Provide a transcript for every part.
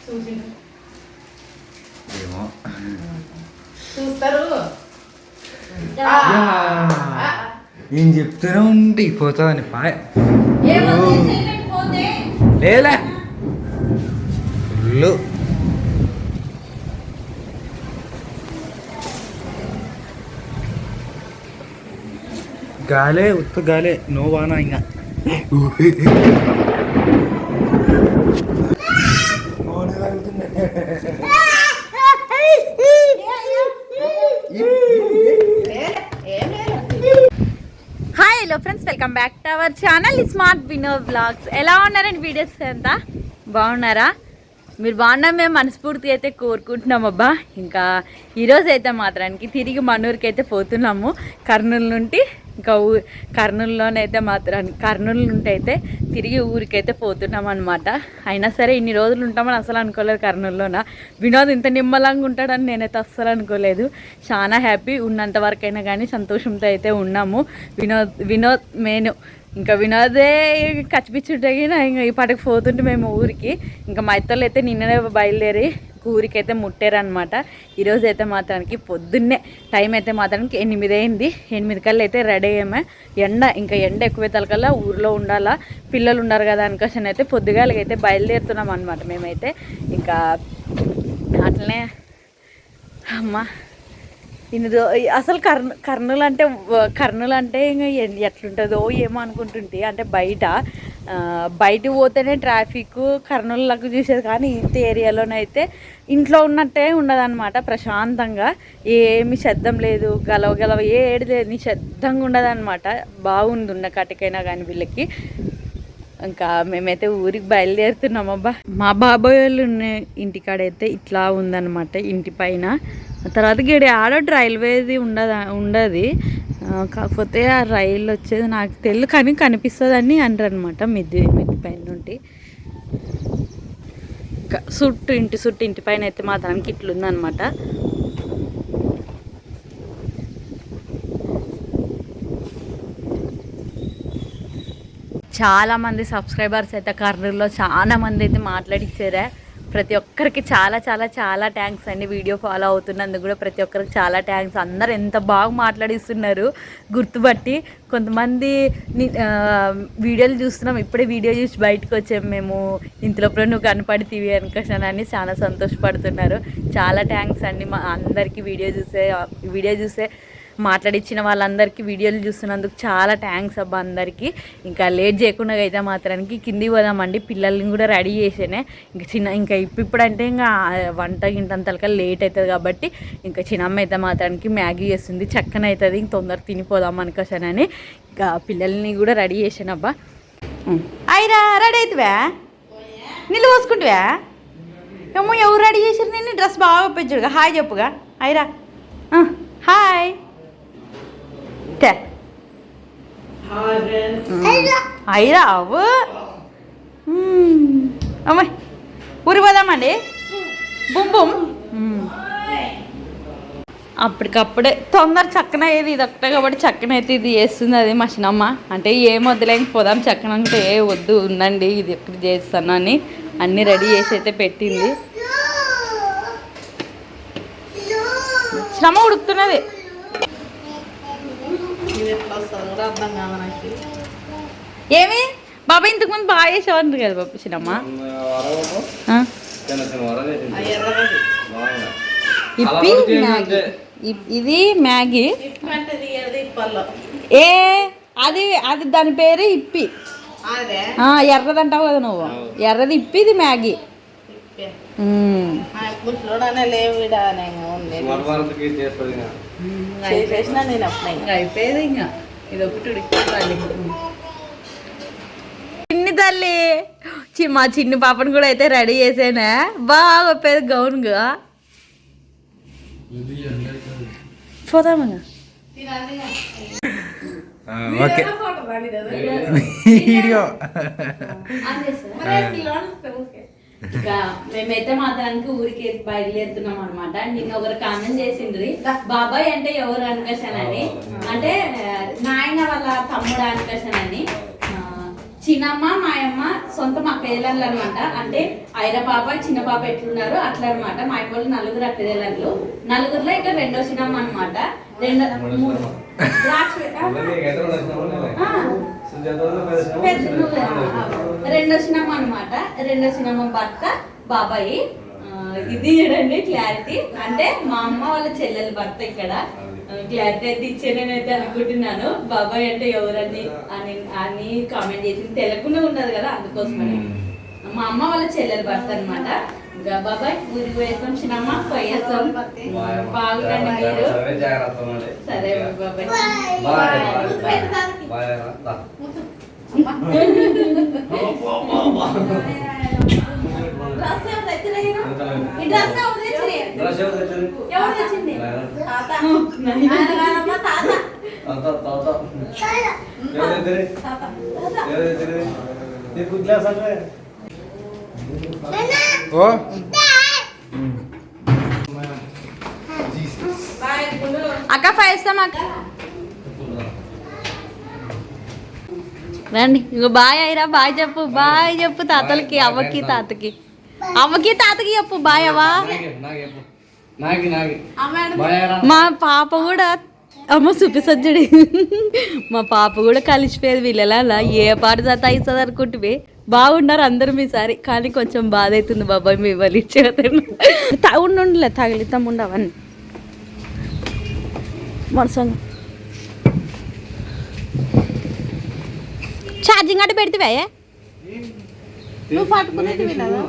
ఏమో చూస్తారు. నేను చెప్తూనే ఉంటే పోతావని పాయ లేలే ఫుల్లు గాలే ఉత్త గాలే నో వానా ఇంకా hi hello friends, welcome back to our channel smart Vinod blogs. ఎలా ఉన్నారండి? వీడియోస్ అంతా బాగున్నారా? మీరు బాగున్నా మేము మనస్ఫూర్తిగా అయితే కోరుకుంటున్నాం అబ్బా. ఇంకా ఈరోజు అయితే మాత్రానికి తిరిగి మనూరికి అయితే పోతున్నాము. కర్నూలు నుండి ఇంకా కర్నూలులోనైతే మాత్రానికి కర్నూలు నుండి అయితే తిరిగి ఊరికైతే పోతున్నాం అనమాట. అయినా సరే ఇన్ని రోజులు ఉంటామని అసలు అనుకోలేదు. కర్నూలులోన వినోద్ ఇంత నిమ్మలంగా ఉంటాడని నేనైతే అస్సలు అనుకోలేదు. చాలా హ్యాపీ ఉన్నంత వరకైనా కానీ సంతోషంతో అయితే ఉన్నాము. వినోద్ మెయిన్ ఇంకా వినోదే కచ్చిపిచ్చుంటే ఇంకా ఈ పాటకు పోతుంటే మేము ఊరికి ఇంకా మా ఇద్దరు అయితే నిన్ననే బయలుదేరి ఊరికైతే ముట్టారనమాట. ఈరోజు అయితే మాత్రానికి పొద్దున్నే టైం అయితే మాత్రానికి 8 అయింది. 8 కల్లా అయితే రెడీ అయ్యామే. ఎండ ఎక్కువ తలకల్లా ఊర్లో ఉండాలా, పిల్లలు ఉన్నారు కదా అనుకోసం అయితే పొద్దుగాలకైతే బయలుదేరుతున్నాం అనమాట. మేమైతే ఇంకా అట్లనే అమ్మ అసలు కర్నూలు అంటే ఇంకా ఎట్లుంటుందో ఏమో అనుకుంటుంటే, అంటే బయట పోతేనే ట్రాఫిక్ కర్నూలులకు చూసేది, కానీ ఇంత ఏరియాలోనైతే ఇంట్లో ఉన్నట్టే ఉండదన్నమాట. ప్రశాంతంగా ఏమి శబ్దం లేదు, గలవ ఏడు లేదు, నిశ్శబ్దంగా ఉండదన్నమాట. బాగుంది ఉన్న కటికైనా కానీ వీళ్ళకి. ఇంకా మేమైతే ఊరికి బయలుదేరుతున్నాం అబ్బా. మా బాబాయ్ వాళ్ళు ఉన్న ఇంటికాడైతే ఇట్లా ఉందన్నమాట, ఇంటి పైన. తర్వాత గడి ఆడోటి రైల్వేది ఉండదు, కాకపోతే ఆ రైలు వచ్చేది నాకు తెలియదు, కానీ కనిపిస్తుందని అంటారు అనమాట మిద్ది పైన నుండి. ఇంటి పైన అయితే మాత్రానికి ఇట్లుందనమాట. చాలామంది సబ్స్క్రైబర్స్ అయితే కర్నూలులో చాలామంది అయితే మాట్లాడిచ్చారా. ప్రతి ఒక్కరికి చాలా చాలా చాలా థ్యాంక్స్ అండి. వీడియో ఫాలో అవుతున్నందుకు కూడా ప్రతి ఒక్కరికి చాలా థ్యాంక్స్. అందరు ఎంత బాగా మాట్లాడిస్తున్నారు గుర్తుపట్టి. కొంతమంది వీడియోలు చూస్తున్నాం, ఇప్పుడే వీడియో చూసి బయటకు వచ్చాము మేము, ఇంతలోపల నువ్వు కనపడితీవి అనుకోసానని చాలా సంతోషపడుతున్నారు. చాలా థ్యాంక్స్ అండి మా అందరికీ. వీడియో చూసే మాట్లాడిచ్చిన వాళ్ళందరికీ, వీడియోలు చూస్తున్నందుకు చాలా థ్యాంక్స్ అబ్బా అందరికీ. ఇంకా లేట్ చేయకుండా అయితే మాత్రానికి కిందికి పోదామండి. పిల్లల్ని కూడా రెడీ చేసేనే. ఇంకా ఇప్పుడంటే ఇంకా వంట గింటంతలక లేట్ అవుతుంది కాబట్టి ఇంకా చిన్నమ్మ అయితే మాత్రానికి మ్యాగీ చేస్తుంది, చక్కన అవుతుంది, ఇంక తొందరగా తినిపోదాం అనుకోసానని ఇంకా పిల్లల్ని కూడా రెడీ చేసాను అబ్బా. అయిరా రెడీ అవుతావా? నీళ్ళు పోసుకుంటావా? ఏమో ఎవరు రెడీ చేసారు? నేను డ్రెస్ బాగా పెంచుడుగా హాయ్ చెప్పుగా. అయిరా హాయ్ అయిరా అవ్వు అమ్మాయి ఊరి పోదామండి. బుమ్ బుమ్ అప్పటికప్పుడే తొందర చక్కన అయ్యేది ఇది ఒకటే కాబట్టి చక్కన అయితే ఇది చేస్తుంది అది మా చిన్నమ్మ. అంటే ఏం వద్దులేక పోదాం చక్కన అంటే ఏ వద్దు ఉందండి ఇది ఎప్పుడు చేస్తాను అని అన్నీ రెడీ చేసి అయితే పెట్టింది. చిన్నమ్మ ఉడుకుతున్నది. ఏమి బాబా ఇంతకు ముందు బాగా చేసేవారు కదా బాబు చిన్నమ్మ. ఇది మ్యాగీ అది దాని పేరు ఇప్పి. ఎర్రదంటావు కదా నువ్వు, ఎర్రది ఇప్పి, ఇది మ్యాగీ. అయిపోయేది ఇంకా ఇది ఒకటి చిన్ని తల్లి. మా చిన్ని పాపను కూడా అయితే రెడీ చేసేనా బాగా పెద్ద గౌన్గా పోదామన్నా. ఓకే వీడియో ఇక మేమైతే మాత్రానికి ఊరికి బయలుదేరుతున్నాం అనమాట. నిన్న ఒకరు కామెంట్ చేసిండ్రి బాబాయ్ అంటే ఎవరు అనుకోసానని, అంటే నాయన వాళ్ళ తమ్ముడు అనుకోసానని. చిన్నమ్మ మాయమ్మ సొంత అక్కయ్యలు అనమాట. అంటే ఐర పాప చిన్న పాప ఎట్లున్నారు అట్లా అనమాట. మా అయ్య వాళ్ళు నలుగురు అక్కయ్యలు, నలుగురులో ఇక్కడ రెండో చిన్నమ్మ అనమాట. రెండో చిన్నమ్మ అనమాట. రెండో చిన్నమ్మ భర్త బాబాయి. ఇది చూడండి క్లారిటీ, అంటే మా అమ్మ వాళ్ళ చెల్లెలు భర్త. ఇక్కడ క్లారిటీ అయితే ఇచ్చానైతే అనుకుంటున్నాను. బాబాయ్ అంటే ఎవరని అని కామెంట్ చేసి తెలకుండా ఉండదు కదా, అందుకోసమని. మా అమ్మ వాళ్ళ చెల్లెలు భర్త అనమాట. ఇంకా బాబాయ్ ఊరికి పోయేస్తాం, చిన్నమ్మ పోయేస్తాం. బాగుండండి మీరు. సరే బాబాయ్. అక్క 5 ఇస్తాం అక్క. రండి ఇంకో బాయ్ అయిరా. బాయ్ చెప్పు, బాయ్ చెప్పు తాతలకి, అవ్వకి తాతకి, అవ్వకి తాతకి చెప్పు బాయ్ అవ్వా. మా పాప కూడా అమ్మ చూపిసజ్జడి. మా పాప కూడా కలిసిపోయేది వీళ్ళలా. ఏ పాట సతా ఇస్తుంది అనుకుంటే బాగున్నారు అందరూ మీసారి, కానీ కొంచెం బాధ అవుతుంది బాబాయ్ మీ వాళ్ళు ఇచ్చే ఉండలే తగిలితాం ఉండవన్నీ మనసంగా. ఛార్జింగ్ అటు పెడితే నువ్వు పట్టుకునేది వినదా?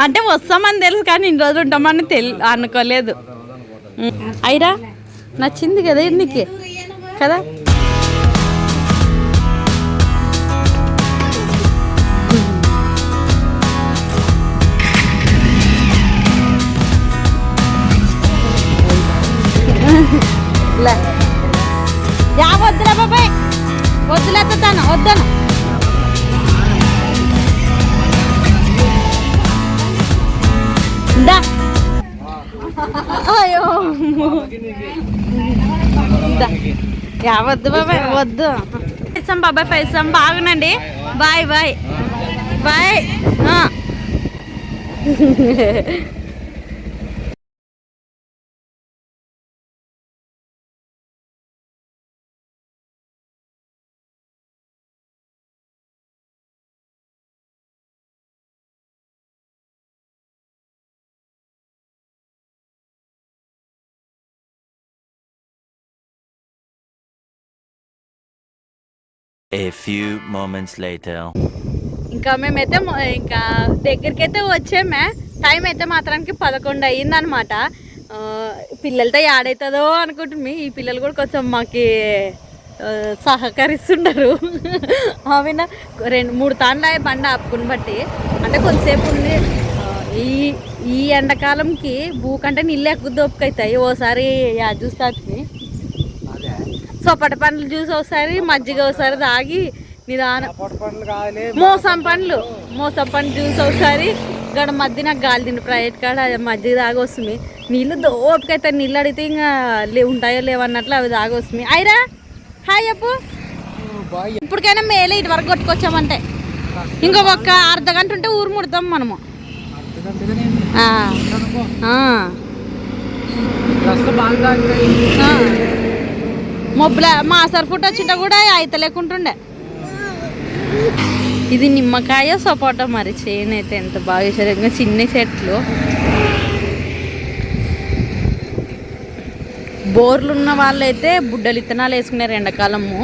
అంటే వస్తామని తెలుసు కానీ ఇన్ని రోజులు ఉంటామని అనుకోలేదు. అయిరా నచ్చింది కదా నీకు కదా. వద్దురా బాబాయ్, వద్దులేతాను, వద్దాను. అయ్యో వద్దు బాబాయ్, వద్దు. ఇస్తాం బాబాయ్ 5 ఇస్తాం. బాగునండి. Bye bye bye. A few moments later. ఇంకా మేమైతే ఇంకా దగ్గరికి అయితే వచ్చామే. టైం అయితే మాత్రానికి 11 అయ్యిందనమాట. పిల్లలతో యాడవుతుందో అనుకుంటుంది. ఈ పిల్లలు కూడా కొంచెం మాకు సహకరిస్తున్నారు. అవి 2-3 తాండ్ల బండి ఆపుకుని బట్టి, అంటే కొంతసేపు ఉంది. ఈ ఎండాకాలంకి భూకంటే నీళ్ళు ఎక్కువ దోపుకవుతాయి. ఓసారి జ్యూస్ తాకి సొప్పటి పండ్లు జ్యూస్ ఒకసారి, మజ్జిగ ఒకసారి తాగి నిదానం. మోసం పండ్లు జ్యూస్ ఒకసారి, గడ మధ్య నాకు గాలి తిండి ప్రైవేట్ కాడ మజ్జిగ తాగి వస్తుంది. నీళ్ళు దోపికైతే నీళ్ళు అడిగితే ఇంకా ఉంటాయో లేవన్నట్లు అవి తాగి వస్తుంది. అయిరా హాయ్ చెప్పు. ఇప్పటికైనా మేలే ఇటు వరకు కొట్టుకొచ్చామంటే. ఇంకొక అర్ధగంట ఉంటే ఊరు ముడతాం మనము. మొబ్బుల మా సర్ఫుట్ వచ్చింట కూడా అయితే లేకుంటుండే. ఇది నిమ్మకాయ సపోటా మరి. చేను అయితే ఎంత బాగా వేసారు, ఇంకా చిన్న చెట్లు. బోర్లు ఉన్న వాళ్ళు అయితే బుడ్డలు ఇత్తనాలు వేసుకున్నారు ఎండాకాలము.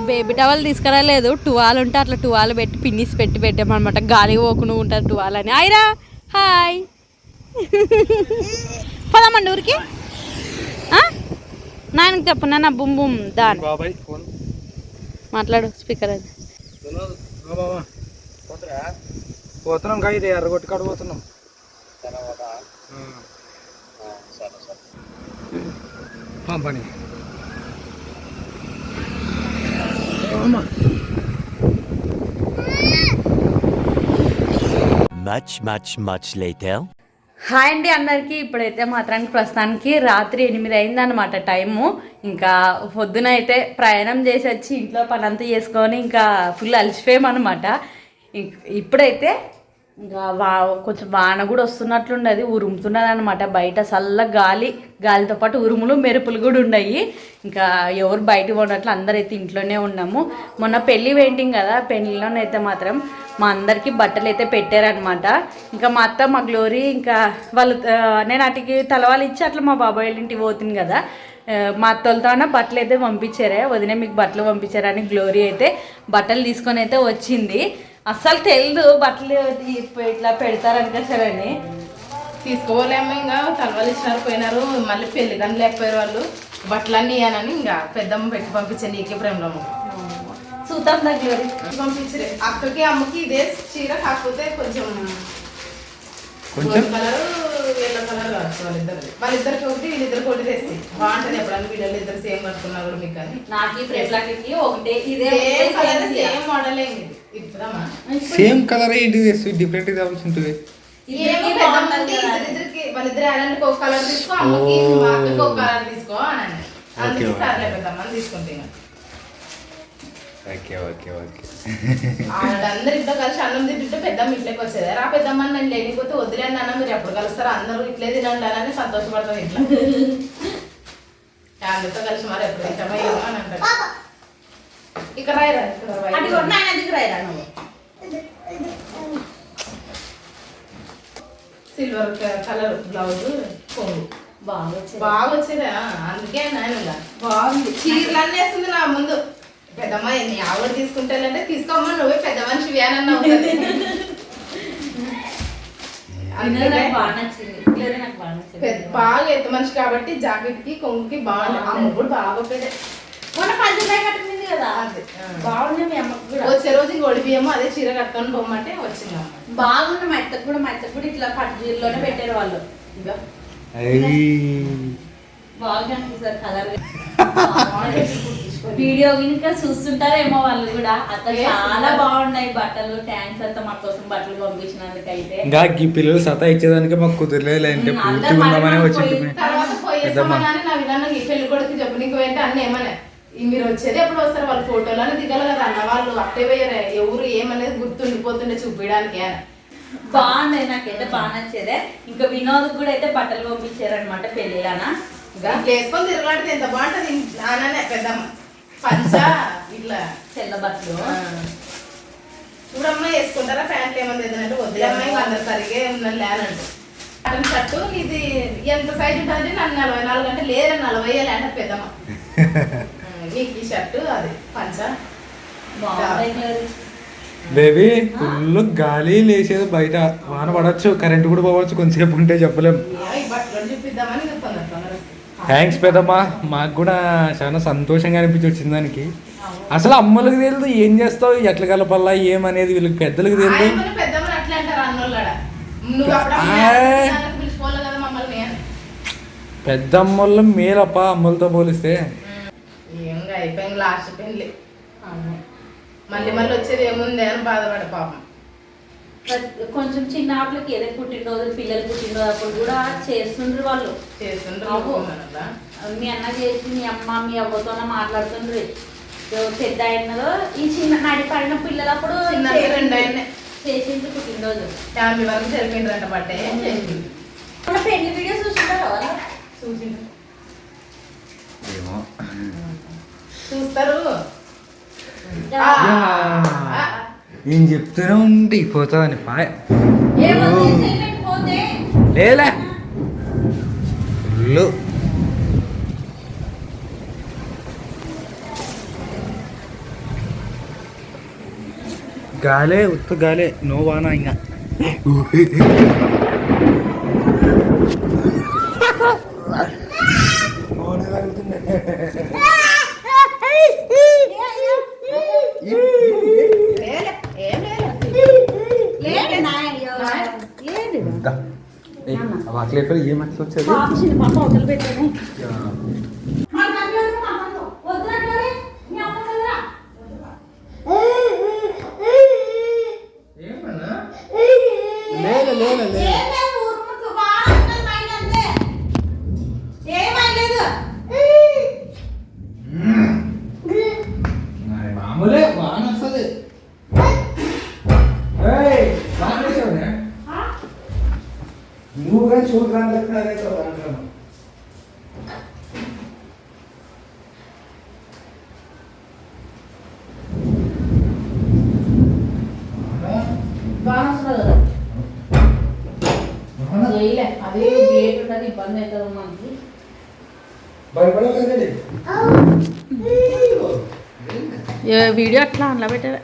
బేబీ టవల్ తీసుకురాలేదు. టువాల్ ఉంటే అట్లా టువాల్ పెట్టి పిన్నిసి పెట్టామన్నమాట. గాలి పోకుండా ఉంటారు టువాల్ అని. అయిరా హాయ్. పదమండి ఊరికి. నాయనకి చెప్పు నాన్న. బుమ్ బుమ్ దాని మాట్లాడు స్పీకర్. అది పోతున్నాం కా, ఇది ఎర్రగొట్టి కాడ పోతున్నాం. పని Much later. హాయ్ అండి అందరికీ. ఇప్పుడైతే మాత్రానికి ప్రస్తుతానికి రాత్రి 8 అయిందనమాట టైము. ఇంకా పొద్దున అయితే ప్రయాణం చేసి వచ్చి ఇంట్లో పని అంతా చేసుకొని ఇంకా ఫుల్ అలసిపోయామన్నమాట. ఇప్పుడైతే ఇంకా కొంచెం వాన కూడా వస్తున్నట్లుండదు, ఉరుముతున్నది అనమాట. బయట చల్ల గాలితో పాటు ఉరుములు మెరుపులు కూడా ఉన్నాయి. ఇంకా ఎవరు బయటకు పోనట్లు అందరైతే ఇంట్లోనే ఉన్నాము. మొన్న పెళ్ళి పెయింటింగ్ కదా, పెళ్ళిలోనైతే మాత్రం మా అందరికీ బట్టలు అయితే పెట్టారనమాట. ఇంకా మా అత్త మా గ్లోరీ ఇంకా వాళ్ళు నేను అటుకి తలవాళ్ళు ఇచ్చి అట్లా మా బాబాయ్ వాళ్ళ ఇంటికి పోతుంది కదా, మా అత్తలతో బట్టలు అయితే పంపించారే. వదిలే మీకు బట్టలు పంపించారని గ్లోరీ అయితే బట్టలు తీసుకొని అయితే వచ్చింది. అస్సలు తెలియదు బట్టలు ఇట్లా పెడతారని కసారని తీసుకోలేము. ఇంకా తలవాళ్ళు ఇచ్చినారు పోయినారు, మళ్ళీ పెళ్లి కానీ లేకపోయారు వాళ్ళు. బట్టలన్నీ ఇవ్వనని ఇంకా పెద్దమ్మ పెట్టి పంపించాను. నీకే ప్రేమలో చూద్దాం దగ్గర పంపించలే. అక్కకి అమ్మకి ఇదే చీర, కాకపోతే కొంచెం కలర్ ఎల్లో కలర్ కావచ్చు వాళ్ళిద్దరికి ఒకటి వీళ్ళిద్దరికి ఒకటి తెస్తే బాగుంటది. ఎప్పుడన్నా వీళ్ళు ఇద్దరు సేమ్ కట్టుకున్నా కూడా మీకు కానీ నాకు ఒకటే ఇదే సేమ్ మోడల్ ఇప్పుడమ్మా సేమ్ కలర్ ఏంటి డిఫరెంట్ కావాల్సింటుంది. ఇద్దరికి వాళ్ళిద్దరు ఆడడానికి ఒక కలర్ తీసుకో, అమ్మకి మా అక్కకి ఒక కలర్ తీసుకో అని అందుకే సర్లే పెద్దమ్మని తీసుకుంటే అందరు ఇంట్లో కలిసి అన్నం తింటుంటే పెద్దమ్మ ఇంట్లోకి వచ్చేది. రా పెద్దమ్మని నేను లేకపోతే వదిలేండి అన్న, మీరు ఎప్పుడు కలుస్తారు అందరూ ఇట్లే తినండి అని సంతోషపడతాం. ఇట్లా ఫ్యామిలీతో కలిసి మరి ఎప్పుడు తింటామో ఏమో అని అంటారు. ఇక్కడ రాయరా, సిల్వర్ కలర్ బ్లౌజ్ కొంగు బాగా వచ్చేదా, అందుకే నాయన బాగుంది. చీరలు అన్నీ వేస్తుంది నా ముందు. పెద్దమ్మ ఎన్ని ఆవిడ తీసుకుంటానంటే తీసుకోమ్మా, నువ్వే పెద్ద మనిషి వ్యానన్నా ఉంటుంది. బాగా ఎత్త మనిషి కాబట్టి జాకెట్ కి కొంగుకి బాగుంది. అమ్మ కూడా బాగా పెద్ద వచ్చే రోజు ఇంక ఒడిపియమో అదే చీర కట్టుకొని బొమ్మంటే వచ్చింది. బాగుంది. మా అత్తకు కూడా ఇట్లా పట్టు చీరలోనే పెట్టారు వాళ్ళు. బాగా అనిపిస్తారు కలర్. వీడియో ఇంకా చూస్తుంటారేమో వాళ్ళు కూడా. అత్త చాలా బాగున్నాయి బట్టలు. థ్యాంక్స్ అత్త మా కోసం బట్టలు పంపించినందుకైతే. ఇంకా ఈ పిల్లలు సతా ఇచ్చేదానికి మాకు కుదరలేదు అంటే పూర్తి ఉందామని వచ్చింది. తర్వాత పోయేస్తామని నా విధానం ఈ పెళ్లి కొడుకు చెప్పనీకి పోయింటే అన్న ఏమన్నా మీరు వచ్చేది ఎప్పుడు వస్తారు, వాళ్ళ ఫోటోలని దిగాలి కదా అన్న. వాళ్ళు అట్టే పోయారు, ఎవరు ఏమనేది గుర్తుండిపోతుండే చూపించడానికి. బాగున్నాయి, నాకైతే బాగా నచ్చేదే. ఇంకా వినోద్ కూడా అయితే బట్టలు పంపించారనమాట పెళ్ళిలానా. వేసుకొని తిరగలాడితే ఎంత బాగుంటది. నానే పెద్దమ్మ పంచ ఇట్లా తెల్ల బట్టలు చూడమ్మా వేసుకుంటారా, ప్యాంట్లు ఏమన్నా ఏదంటే వదిలేమ్మా ఇంకా అందరు సరిగే ఉన్నది లేనంటే. అతని షర్టు ఇది ఎంత సైజు ఉంటుంది, నన్ను 44 అంటే లేదా 40 లేంట పెద్దమ్మ. నీకు ఈ షర్టు అది పంచ బేబీ ఫుల్ గాలి లేచేది, బయట వాన పడవచ్చు, కరెంట్ కూడా పోవచ్చు కొంతసేపు ఉంటే చెప్పలేము. ఈ బట్టలు చూపిద్దామని తొందర థ్యాంక్స్ పెద్దమ్మా, మాకు కూడా చాలా సంతోషంగా అనిపించి వచ్చింది దానికి. అసలు అమ్మలకు తెలియదు ఏం చేస్తావు, ఎట్లా కలపల్లా ఏమనేది వీళ్ళకి పెద్దలకు తెలియదు. పెద్దమ్మని అట్లా అంటారు అన్నోళ్ళ. పెద్దమ్మలు మేలప్ప అమ్మలతో పోలిస్తే. ఏంగా అయిపోయింది లాస్ట్ పెళ్ళి, మళ్ళీ వచ్చేది ఏముంది అని బాధపడ పాపం. కొంచెం చిన్న ఆటలకి ఏదో పుట్టినరోజు పిల్లలు పుట్టినరోజు అప్పుడు కూడా చేస్తుండ్రు వాళ్ళు. మీ అన్న చేసి మీ అమ్మ మీ అవ్వతోనే మాట్లాడుతుండ్రు. పెద్ద అయినదో ఈ చిన్న నడి పడిన పిల్లలప్పుడు చేసిండ్రు పుట్టినరోజు. ఫ్యామిలీ వరకు జరిపిండ్రంట బట్టే పెళ్లి వీడియో చూసింటారు కదా, చూస్తారు. ఏం చెప్తూనే ఉంటే పోతుందని లేలే ఫుల్ గాలే ఉత్త గాలే, నో వానా ఇంకా. వాటిలో ఏం వచ్చేది అమ్ములే బాగా వస్తుంది నువ్వు కానీ చూడడానికి అదే గేట్ ఉంటుంది ఇబ్బంది అవుతుంది మనకి భయపడలేదండి వీడియో అట్లా అందులో పెట్టారు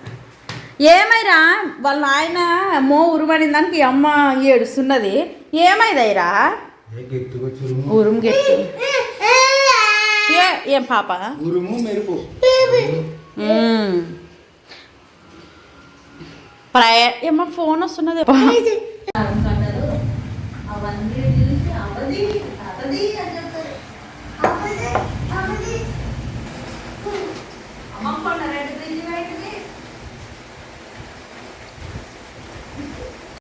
ఏమైరా వాళ్ళ ఆయన మో ఉరుమని దానికి ఈ అమ్మ ఏడుస్తున్నది ఏమైదైరా ఉరుము గెట్టు ఏం పాప ఉరుము మెరుపు ఏమో ఫోన్ వస్తున్నది అమ్మ